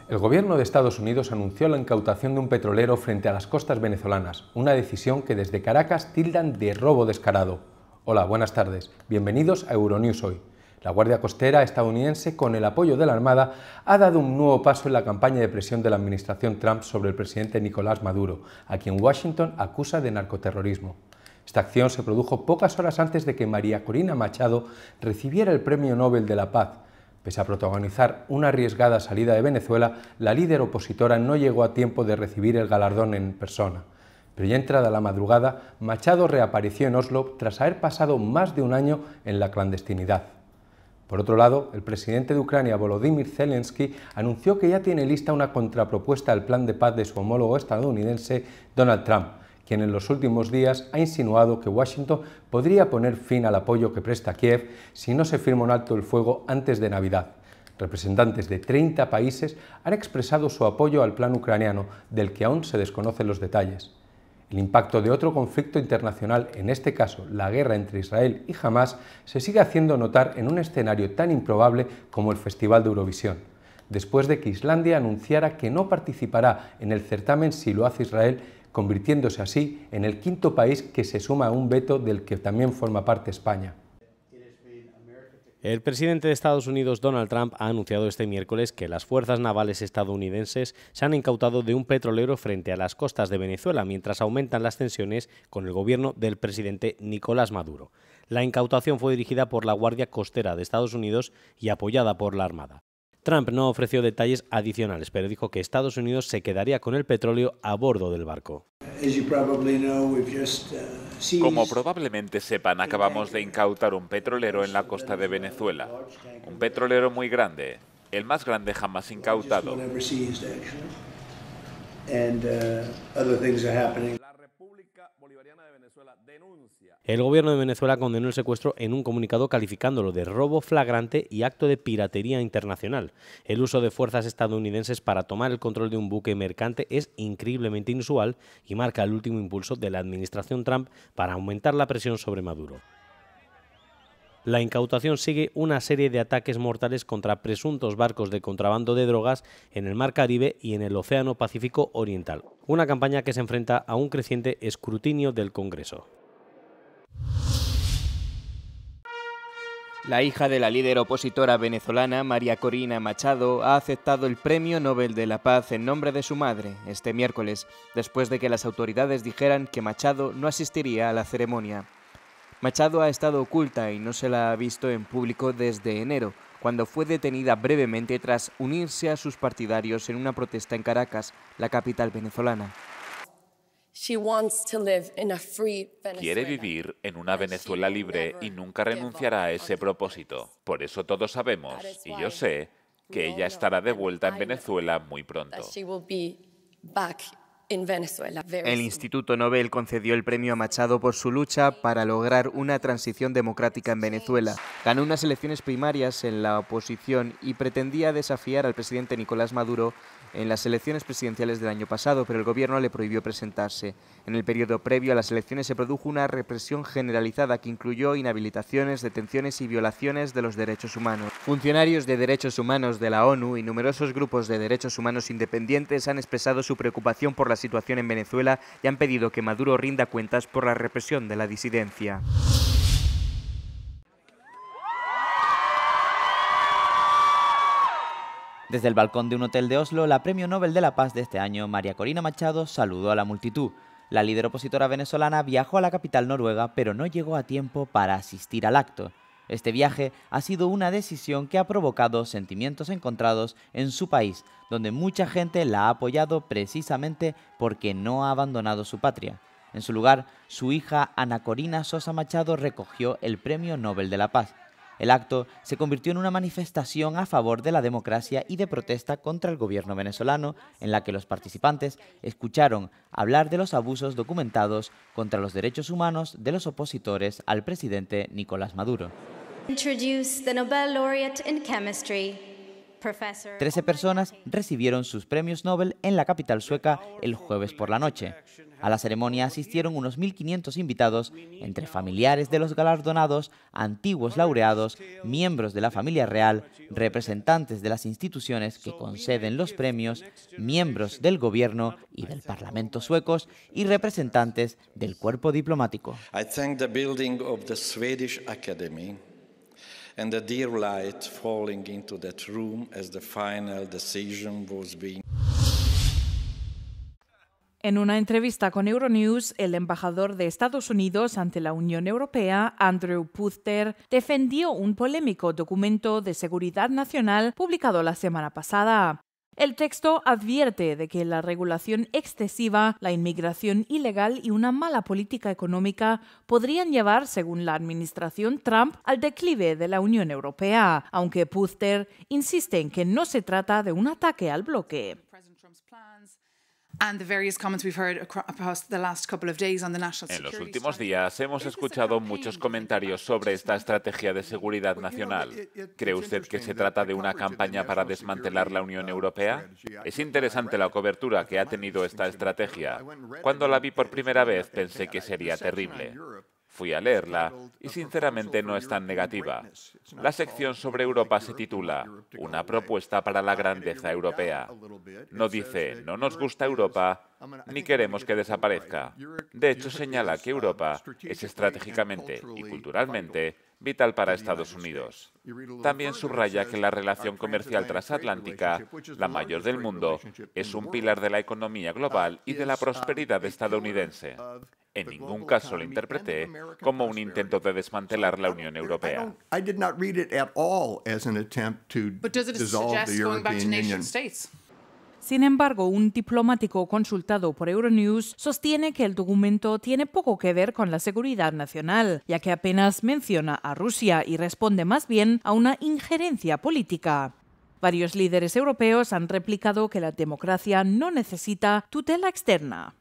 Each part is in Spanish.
El gobierno de Estados Unidos anunció la incautación de un petrolero frente a las costas venezolanas, una decisión que desde Caracas tildan de robo descarado. Hola, buenas tardes. Bienvenidos a Euronews Hoy. La Guardia Costera estadounidense, con el apoyo de la Armada, ha dado un nuevo paso en la campaña de presión de la administración Trump sobre el presidente Nicolás Maduro, a quien Washington acusa de narcoterrorismo. Esta acción se produjo pocas horas antes de que María Corina Machado recibiera el Premio Nobel de la Paz. Pese a protagonizar una arriesgada salida de Venezuela, la líder opositora no llegó a tiempo de recibir el galardón en persona. Pero ya entrada la madrugada, Machado reapareció en Oslo tras haber pasado más de un año en la clandestinidad. Por otro lado, el presidente de Ucrania, Volodymyr Zelensky, anunció que ya tiene lista una contrapropuesta al plan de paz de su homólogo estadounidense, Donald Trump, quien en los últimos días ha insinuado que Washington podría poner fin al apoyo que presta Kiev si no se firma un alto el fuego antes de Navidad. Representantes de 30 países han expresado su apoyo al plan ucraniano, del que aún se desconocen los detalles. El impacto de otro conflicto internacional, en este caso la guerra entre Israel y Hamás, se sigue haciendo notar en un escenario tan improbable como el Festival de Eurovisión, después de que Islandia anunciara que no participará en el certamen si lo hace Israel, convirtiéndose así en el quinto país que se suma a un veto del que también forma parte España. El presidente de Estados Unidos, Donald Trump, ha anunciado este miércoles que las fuerzas navales estadounidenses se han incautado de un petrolero frente a las costas de Venezuela, mientras aumentan las tensiones con el gobierno del presidente Nicolás Maduro. La incautación fue dirigida por la Guardia Costera de Estados Unidos y apoyada por la Armada. Trump no ofreció detalles adicionales, pero dijo que Estados Unidos se quedaría con el petróleo a bordo del barco. Como probablemente sepan, acabamos de incautar un petrolero en la costa de Venezuela. Un petrolero muy grande, el más grande jamás incautado. El gobierno de Venezuela condenó el secuestro en un comunicado calificándolo de robo flagrante y acto de piratería internacional. El uso de fuerzas estadounidenses para tomar el control de un buque mercante es increíblemente inusual y marca el último impulso de la administración Trump para aumentar la presión sobre Maduro. La incautación sigue una serie de ataques mortales contra presuntos barcos de contrabando de drogas en el Mar Caribe y en el Océano Pacífico Oriental, una campaña que se enfrenta a un creciente escrutinio del Congreso. La hija de la líder opositora venezolana, María Corina Machado, ha aceptado el Premio Nobel de la Paz en nombre de su madre este miércoles, después de que las autoridades dijeran que Machado no asistiría a la ceremonia. Machado ha estado oculta y no se la ha visto en público desde enero, cuando fue detenida brevemente tras unirse a sus partidarios en una protesta en Caracas, la capital venezolana. Quiere vivir en una Venezuela libre y nunca renunciará a ese propósito. Por eso todos sabemos, y yo sé, que ella estará de vuelta en Venezuela muy pronto. El Instituto Nobel concedió el premio a Machado por su lucha para lograr una transición democrática en Venezuela. Ganó unas elecciones primarias en la oposición y pretendía desafiar al presidente Nicolás Maduro en las elecciones presidenciales del año pasado, pero el gobierno le prohibió presentarse. En el periodo previo a las elecciones se produjo una represión generalizada que incluyó inhabilitaciones, detenciones y violaciones de los derechos humanos. Funcionarios de derechos humanos de la ONU y numerosos grupos de derechos humanos independientes han expresado su preocupación por la situación en Venezuela y han pedido que Maduro rinda cuentas por la represión de la disidencia. Desde el balcón de un hotel de Oslo, la Premio Nobel de la Paz de este año, María Corina Machado, saludó a la multitud. La líder opositora venezolana viajó a la capital noruega, pero no llegó a tiempo para asistir al acto. Este viaje ha sido una decisión que ha provocado sentimientos encontrados en su país, donde mucha gente la ha apoyado precisamente porque no ha abandonado su patria. En su lugar, su hija Ana Corina Sosa Machado recogió el Premio Nobel de la Paz. El acto se convirtió en una manifestación a favor de la democracia y de protesta contra el gobierno venezolano, en la que los participantes escucharon hablar de los abusos documentados contra los derechos humanos de los opositores al presidente Nicolás Maduro. 13 personas recibieron sus premios Nobel en la capital sueca el jueves por la noche. A la ceremonia asistieron unos 1.500 invitados, entre familiares de los galardonados, antiguos laureados, miembros de la familia real, representantes de las instituciones que conceden los premios, miembros del gobierno y del Parlamento suecos y representantes del cuerpo diplomático. I thank the building of the Swedish Academy and the dear light falling into that room as the final decision was being. En una entrevista con Euronews, el embajador de Estados Unidos ante la Unión Europea, Andrew Puther, defendió un polémico documento de seguridad nacional publicado la semana pasada. El texto advierte de que la regulación excesiva, la inmigración ilegal y una mala política económica podrían llevar, según la administración Trump, al declive de la Unión Europea, aunque Puther insiste en que no se trata de un ataque al bloque. En los últimos días hemos escuchado muchos comentarios sobre esta estrategia de seguridad nacional. ¿Cree usted que se trata de una campaña para desmantelar la Unión Europea? Es interesante la cobertura que ha tenido esta estrategia. Cuando la vi por primera vez pensé que sería terrible. Fui a leerla y sinceramente no es tan negativa. La sección sobre Europa se titula Una propuesta para la grandeza europea. No dice no nos gusta Europa ni queremos que desaparezca. De hecho, señala que Europa es estratégicamente y culturalmente vital para Estados Unidos. También subraya que la relación comercial transatlántica, la mayor del mundo, es un pilar de la economía global y de la prosperidad estadounidense. En ningún caso lo interpreté como un intento de desmantelar la Unión Europea. Sin embargo, un diplomático consultado por Euronews sostiene que el documento tiene poco que ver con la seguridad nacional, ya que apenas menciona a Rusia y responde más bien a una injerencia política. Varios líderes europeos han replicado que la democracia no necesita tutela externa.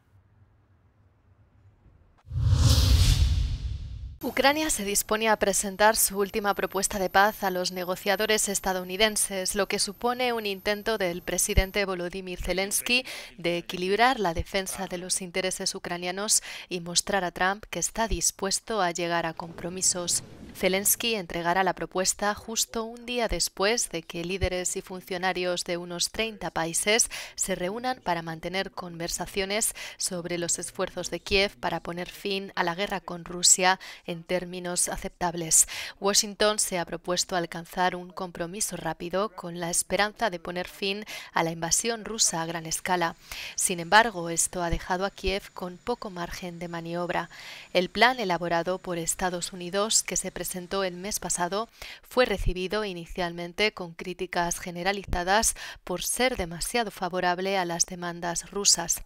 Ucrania se dispone a presentar su última propuesta de paz a los negociadores estadounidenses, lo que supone un intento del presidente Volodymyr Zelensky de equilibrar la defensa de los intereses ucranianos y mostrar a Trump que está dispuesto a llegar a compromisos. Zelensky entregará la propuesta justo un día después de que líderes y funcionarios de unos 30 países se reúnan para mantener conversaciones sobre los esfuerzos de Kiev para poner fin a la guerra con Rusia en términos aceptables. Washington se ha propuesto alcanzar un compromiso rápido con la esperanza de poner fin a la invasión rusa a gran escala. Sin embargo, esto ha dejado a Kiev con poco margen de maniobra. El plan elaborado por Estados Unidos, que se presentó el mes pasado, fue recibido inicialmente con críticas generalizadas por ser demasiado favorable a las demandas rusas.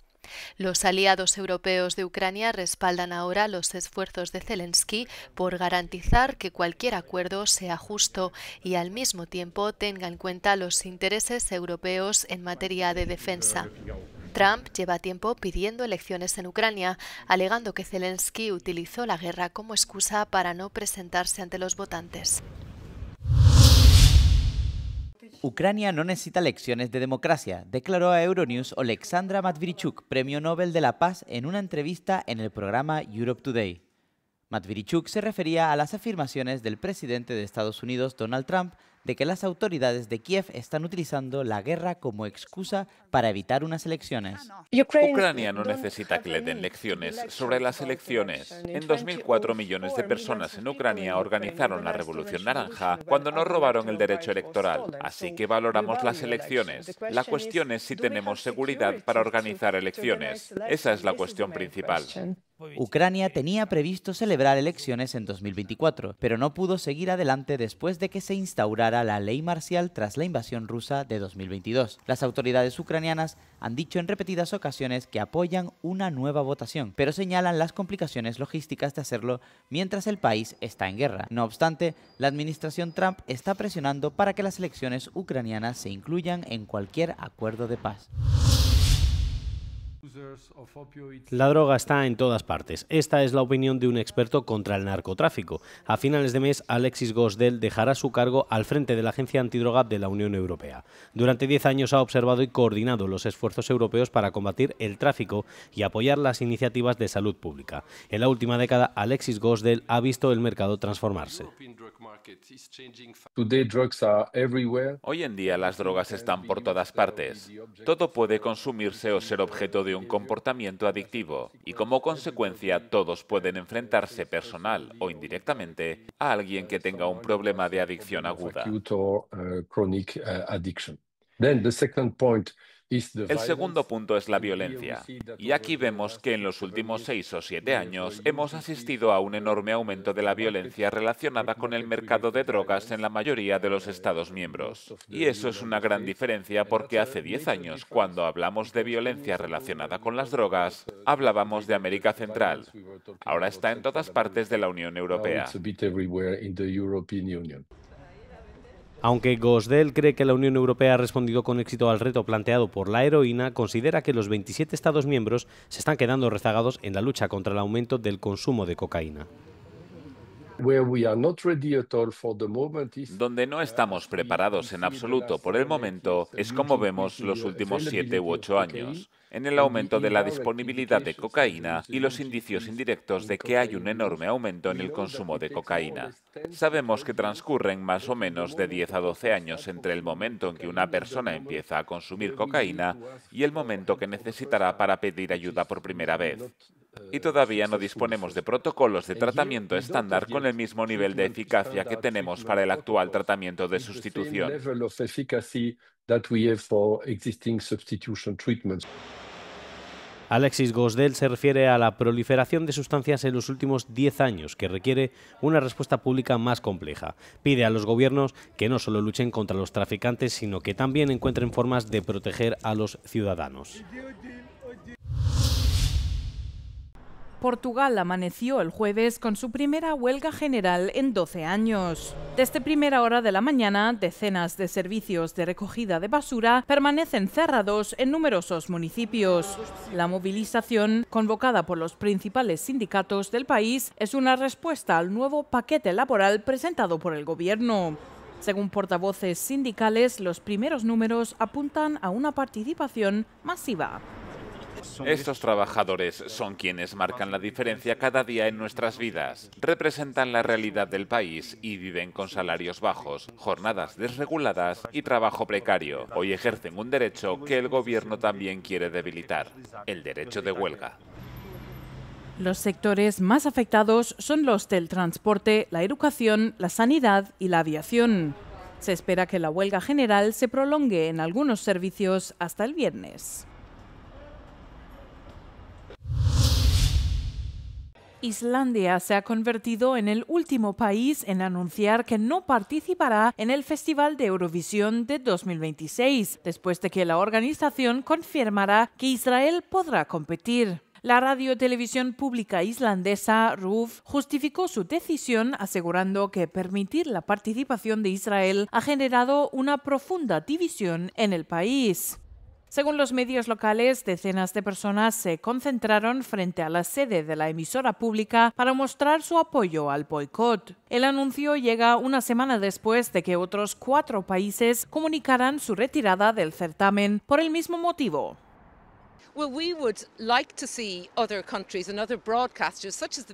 Los aliados europeos de Ucrania respaldan ahora los esfuerzos de Zelensky por garantizar que cualquier acuerdo sea justo y al mismo tiempo tenga en cuenta los intereses europeos en materia de defensa. Trump lleva tiempo pidiendo elecciones en Ucrania, alegando que Zelensky utilizó la guerra como excusa para no presentarse ante los votantes. Ucrania no necesita lecciones de democracia, declaró a Euronews Oleksandra Matviichuk, Premio Nobel de la Paz, en una entrevista en el programa Europe Today. Matviichuk se refería a las afirmaciones del presidente de Estados Unidos, Donald Trump, de que las autoridades de Kiev están utilizando la guerra como excusa para evitar unas elecciones. Ucrania no necesita que le den lecciones sobre las elecciones. En 2004, millones de personas en Ucrania organizaron la Revolución Naranja cuando nos robaron el derecho electoral. Así que valoramos las elecciones. La cuestión es si tenemos seguridad para organizar elecciones. Esa es la cuestión principal. Ucrania tenía previsto celebrar elecciones en 2024, pero no pudo seguir adelante después de que se instaurara la ley marcial tras la invasión rusa de 2022. Las autoridades ucranianas han dicho en repetidas ocasiones que apoyan una nueva votación, pero señalan las complicaciones logísticas de hacerlo mientras el país está en guerra. No obstante, la administración Trump está presionando para que las elecciones ucranianas se incluyan en cualquier acuerdo de paz. La droga está en todas partes. Esta es la opinión de un experto contra el narcotráfico. A finales de mes, Alexis Gosdell dejará su cargo al frente de la Agencia Antidroga de la Unión Europea. Durante 10 años ha observado y coordinado los esfuerzos europeos para combatir el tráfico y apoyar las iniciativas de salud pública. En la última década, Alexis Gosdell ha visto el mercado transformarse. Hoy en día las drogas están por todas partes. Todo puede consumirse o ser objeto de un comportamiento adictivo y como consecuencia todos pueden enfrentarse personal o indirectamente a alguien que tenga un problema de adicción aguda. El segundo punto es la violencia, y aquí vemos que en los últimos 6 o 7 años hemos asistido a un enorme aumento de la violencia relacionada con el mercado de drogas en la mayoría de los Estados miembros. Y eso es una gran diferencia porque hace 10 años, cuando hablamos de violencia relacionada con las drogas, hablábamos de América Central. Ahora está en todas partes de la Unión Europea. Aunque Gosdell cree que la Unión Europea ha respondido con éxito al reto planteado por la heroína, considera que los 27 Estados miembros se están quedando rezagados en la lucha contra el aumento del consumo de cocaína. Donde no estamos preparados en absoluto por el momento es como vemos los últimos 7 u 8 años, en el aumento de la disponibilidad de cocaína y los indicios indirectos de que hay un enorme aumento en el consumo de cocaína. Sabemos que transcurren más o menos de 10 a 12 años entre el momento en que una persona empieza a consumir cocaína y el momento que necesitará para pedir ayuda por primera vez. Y todavía no disponemos de protocolos de tratamiento estándar con el mismo nivel de eficacia que tenemos para el actual tratamiento de sustitución. Alexis Gosdell se refiere a la proliferación de sustancias en los últimos 10 años, que requiere una respuesta pública más compleja. Pide a los gobiernos que no solo luchen contra los traficantes, sino que también encuentren formas de proteger a los ciudadanos. Portugal amaneció el jueves con su primera huelga general en 12 años. Desde primera hora de la mañana, decenas de servicios de recogida de basura permanecen cerrados en numerosos municipios. La movilización, convocada por los principales sindicatos del país, es una respuesta al nuevo paquete laboral presentado por el gobierno. Según portavoces sindicales, los primeros números apuntan a una participación masiva. Estos trabajadores son quienes marcan la diferencia cada día en nuestras vidas. Representan la realidad del país y viven con salarios bajos, jornadas desreguladas y trabajo precario. Hoy ejercen un derecho que el gobierno también quiere debilitar: el derecho de huelga. Los sectores más afectados son los del transporte, la educación, la sanidad y la aviación. Se espera que la huelga general se prolongue en algunos servicios hasta el viernes. Islandia se ha convertido en el último país en anunciar que no participará en el Festival de Eurovisión de 2026, después de que la organización confirmará que Israel podrá competir. La radiotelevisión pública islandesa RÚV justificó su decisión asegurando que permitir la participación de Israel ha generado una profunda división en el país. Según los medios locales, decenas de personas se concentraron frente a la sede de la emisora pública para mostrar su apoyo al boicot. El anuncio llega una semana después de que otros 4 países comunicaran su retirada del certamen por el mismo motivo.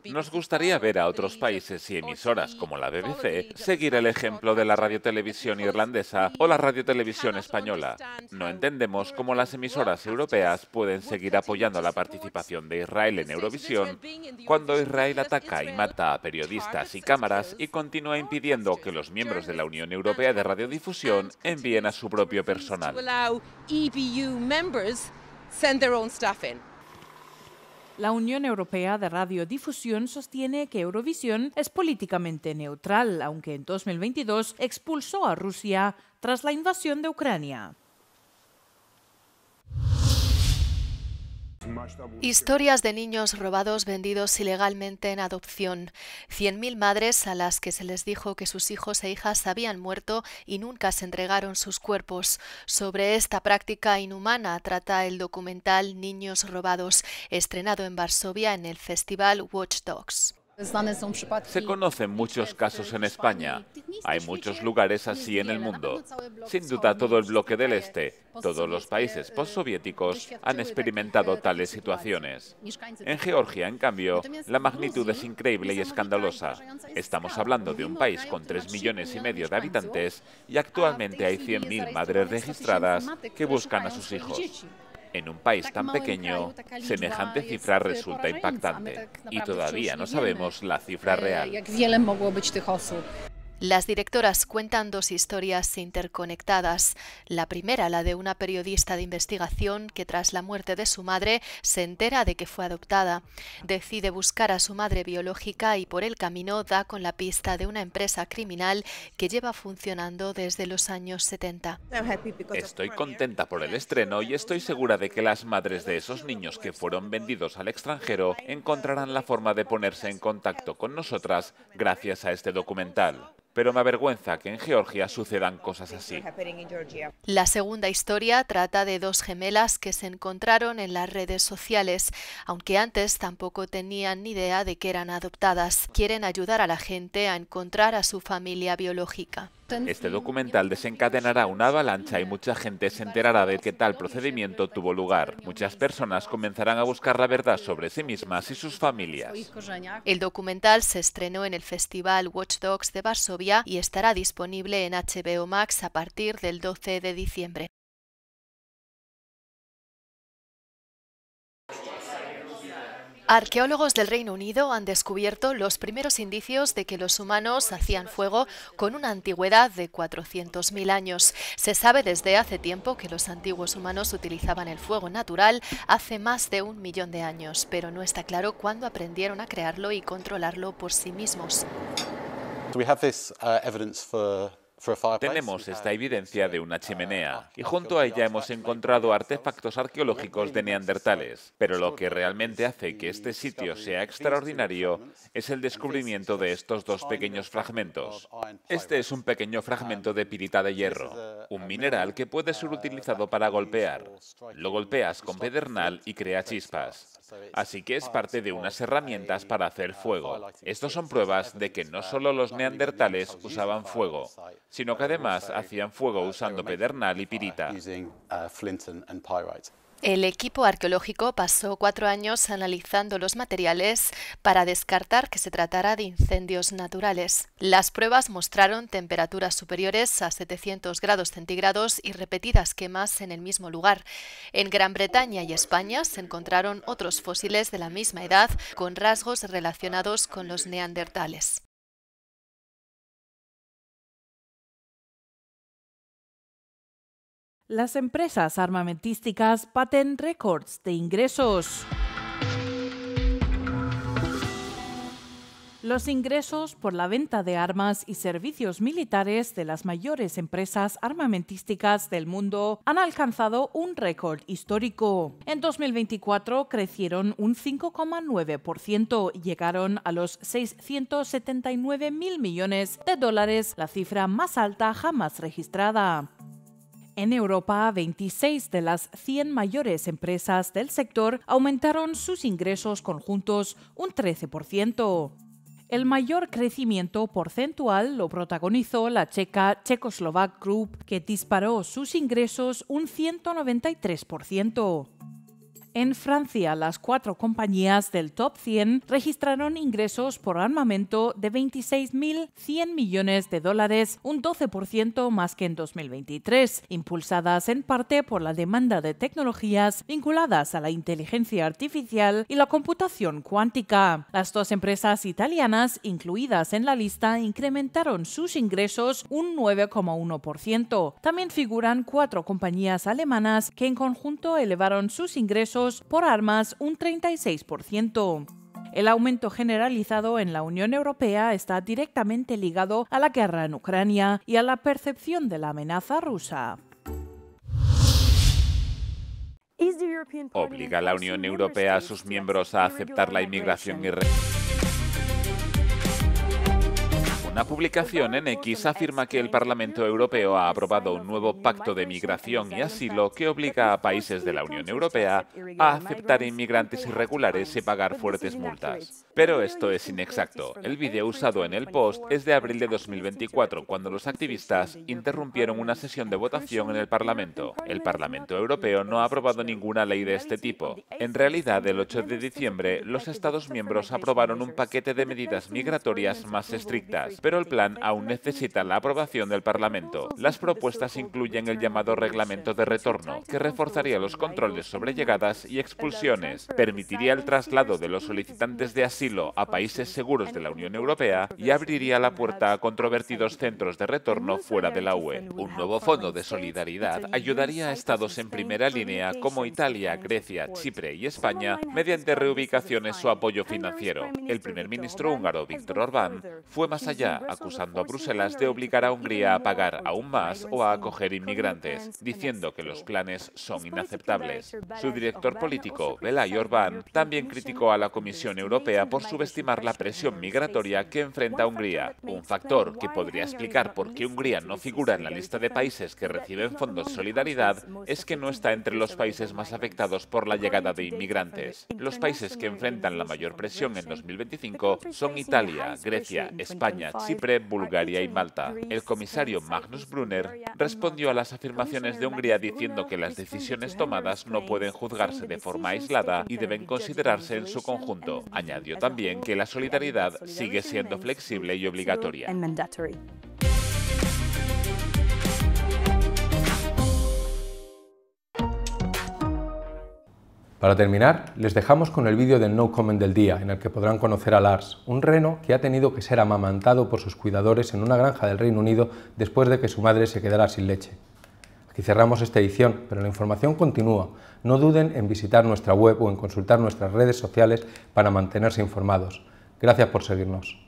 Nos gustaría ver a otros países y emisoras como la BBC seguir el ejemplo de la radiotelevisión irlandesa o la radiotelevisión española. No entendemos cómo las emisoras europeas pueden seguir apoyando la participación de Israel en Eurovisión cuando Israel ataca y mata a periodistas y cámaras y continúa impidiendo que los miembros de la Unión Europea de Radiodifusión envíen a su propio personal. La Unión Europea de Radiodifusión sostiene que Eurovisión es políticamente neutral, aunque en 2022 expulsó a Rusia tras la invasión de Ucrania. Historias de niños robados vendidos ilegalmente en adopción. 100.000 madres a las que se les dijo que sus hijos e hijas habían muerto y nunca se entregaron sus cuerpos. Sobre esta práctica inhumana trata el documental Niños robados, estrenado en Varsovia en el festival Watch Dogs. Se conocen muchos casos en España. Hay muchos lugares así en el mundo. Sin duda, todo el bloque del Este, todos los países postsoviéticos han experimentado tales situaciones. En Georgia, en cambio, la magnitud es increíble y escandalosa. Estamos hablando de un país con 3,5 millones de habitantes y actualmente hay 100.000 madres registradas que buscan a sus hijos. En un país tan pequeño, semejante cifra resulta impactante y todavía no sabemos la cifra real. Las directoras cuentan dos historias interconectadas. La primera, la de una periodista de investigación que tras la muerte de su madre se entera de que fue adoptada. Decide buscar a su madre biológica y por el camino da con la pista de una empresa criminal que lleva funcionando desde los años 70. Estoy contenta por el estreno y estoy segura de que las madres de esos niños que fueron vendidos al extranjero encontrarán la forma de ponerse en contacto con nosotras gracias a este documental. Pero me avergüenza que en Georgia sucedan cosas así. La segunda historia trata de dos gemelas que se encontraron en las redes sociales, aunque antes tampoco tenían ni idea de que eran adoptadas. Quieren ayudar a la gente a encontrar a su familia biológica. Este documental desencadenará una avalancha y mucha gente se enterará de que tal procedimiento tuvo lugar. Muchas personas comenzarán a buscar la verdad sobre sí mismas y sus familias. El documental se estrenó en el festival Watch Dogs de Varsovia y estará disponible en HBO Max a partir del 12 de diciembre. Arqueólogos del Reino Unido han descubierto los primeros indicios de que los humanos hacían fuego con una antigüedad de 400.000 años. Se sabe desde hace tiempo que los antiguos humanos utilizaban el fuego natural hace más de 1 millón de años, pero no está claro cuándo aprendieron a crearlo y controlarlo por sí mismos. Tenemos esta evidencia de una chimenea y junto a ella hemos encontrado artefactos arqueológicos de neandertales. Pero lo que realmente hace que este sitio sea extraordinario es el descubrimiento de estos dos pequeños fragmentos. Este es un pequeño fragmento de pirita de hierro, un mineral que puede ser utilizado para golpear. Lo golpeas con pedernal y crea chispas. Así que es parte de unas herramientas para hacer fuego. Estos son pruebas de que no solo los neandertales usaban fuego, sino que además hacían fuego usando pedernal y pirita. El equipo arqueológico pasó 4 años analizando los materiales para descartar que se tratara de incendios naturales. Las pruebas mostraron temperaturas superiores a 700 grados centígrados y repetidas quemas en el mismo lugar. En Gran Bretaña y España se encontraron otros fósiles de la misma edad con rasgos relacionados con los neandertales. Las empresas armamentísticas baten récords de ingresos. Los ingresos por la venta de armas y servicios militares de las mayores empresas armamentísticas del mundo han alcanzado un récord histórico. En 2024 crecieron un 5,9% y llegaron a los 679.000 millones de dólares, la cifra más alta jamás registrada. En Europa, 26 de las 100 mayores empresas del sector aumentaron sus ingresos conjuntos un 13%. El mayor crecimiento porcentual lo protagonizó la checa Czechoslovak Group, que disparó sus ingresos un 193%. En Francia, las 4 compañías del top 100 registraron ingresos por armamento de 26.100 millones de dólares, un 12% más que en 2023, impulsadas en parte por la demanda de tecnologías vinculadas a la inteligencia artificial y la computación cuántica. Las 2 empresas italianas incluidas en la lista incrementaron sus ingresos un 9,1%. También figuran 4 compañías alemanas que en conjunto elevaron sus ingresos por armas un 36%. El aumento generalizado en la Unión Europea está directamente ligado a la guerra en Ucrania y a la percepción de la amenaza rusa. ¿Obliga a la Unión Europea a sus miembros a aceptar la inmigración irregular? Una publicación en X afirma que el Parlamento Europeo ha aprobado un nuevo pacto de migración y asilo que obliga a países de la Unión Europea a aceptar inmigrantes irregulares y pagar fuertes multas. Pero esto es inexacto. El vídeo usado en el post es de abril de 2024, cuando los activistas interrumpieron una sesión de votación en el Parlamento. El Parlamento Europeo no ha aprobado ninguna ley de este tipo. En realidad, el 8 de diciembre, los Estados miembros aprobaron un paquete de medidas migratorias más estrictas, pero el plan aún necesita la aprobación del Parlamento. Las propuestas incluyen el llamado Reglamento de Retorno, que reforzaría los controles sobre llegadas y expulsiones, permitiría el traslado de los solicitantes de asilo a países seguros de la Unión Europea y abriría la puerta a controvertidos centros de retorno fuera de la UE. Un nuevo fondo de solidaridad ayudaría a estados en primera línea como Italia, Grecia, Chipre y España mediante reubicaciones o apoyo financiero. El primer ministro húngaro, Viktor Orbán, fue más allá, acusando a Bruselas de obligar a Hungría a pagar aún más o a acoger inmigrantes, diciendo que los planes son inaceptables. Su director político, Velay Orbán, también criticó a la Comisión Europea por subestimar la presión migratoria que enfrenta Hungría, un factor que podría explicar por qué Hungría no figura en la lista de países que reciben fondos de solidaridad es que no está entre los países más afectados por la llegada de inmigrantes. Los países que enfrentan la mayor presión en 2025 son Italia, Grecia, España, Chipre, Bulgaria y Malta. El comisario Magnus Brunner respondió a las afirmaciones de Hungría diciendo que las decisiones tomadas no pueden juzgarse de forma aislada y deben considerarse en su conjunto. Añadió también que la solidaridad sigue siendo flexible y obligatoria. Para terminar, les dejamos con el vídeo del No Comment del día, en el que podrán conocer a Lars, un reno que ha tenido que ser amamantado por sus cuidadores en una granja del Reino Unido después de que su madre se quedara sin leche. Aquí cerramos esta edición, pero la información continúa. No duden en visitar nuestra web o en consultar nuestras redes sociales para mantenerse informados. Gracias por seguirnos.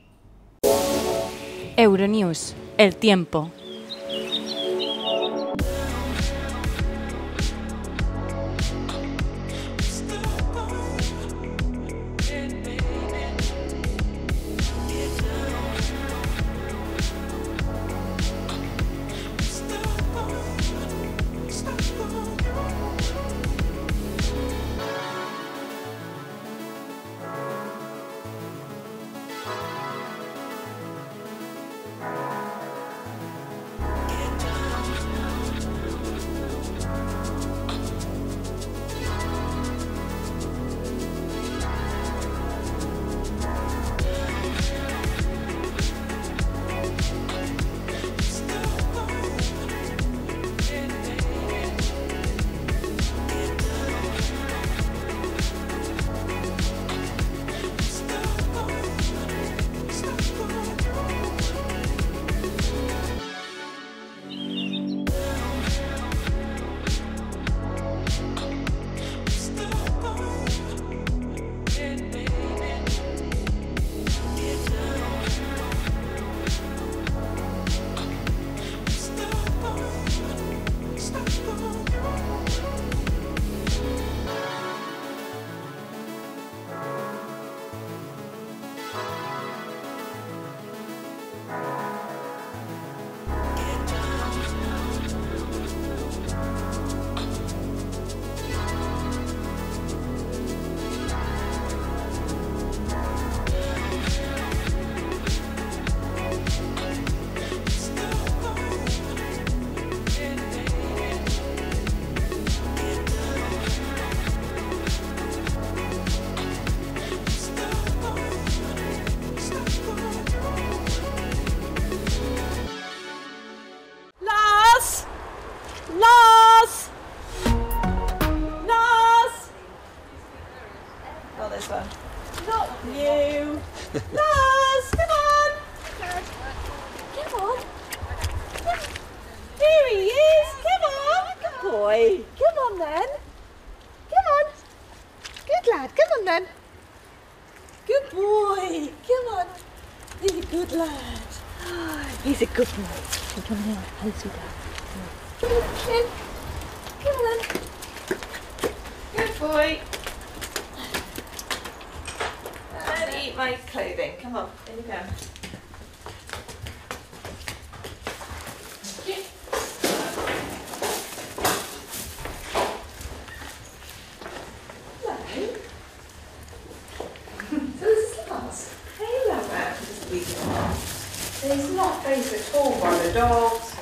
Euronews, el tiempo. boy. Come on then. Come on. Good lad. Come on then. Good boy. Come on. He's a good lad. He's a good boy. Come on here. Hello, sweetheart. Come on then. Come on then. Good Good boy. And eat my clothing. Come on, there you go. He's not faced at all by the dogs.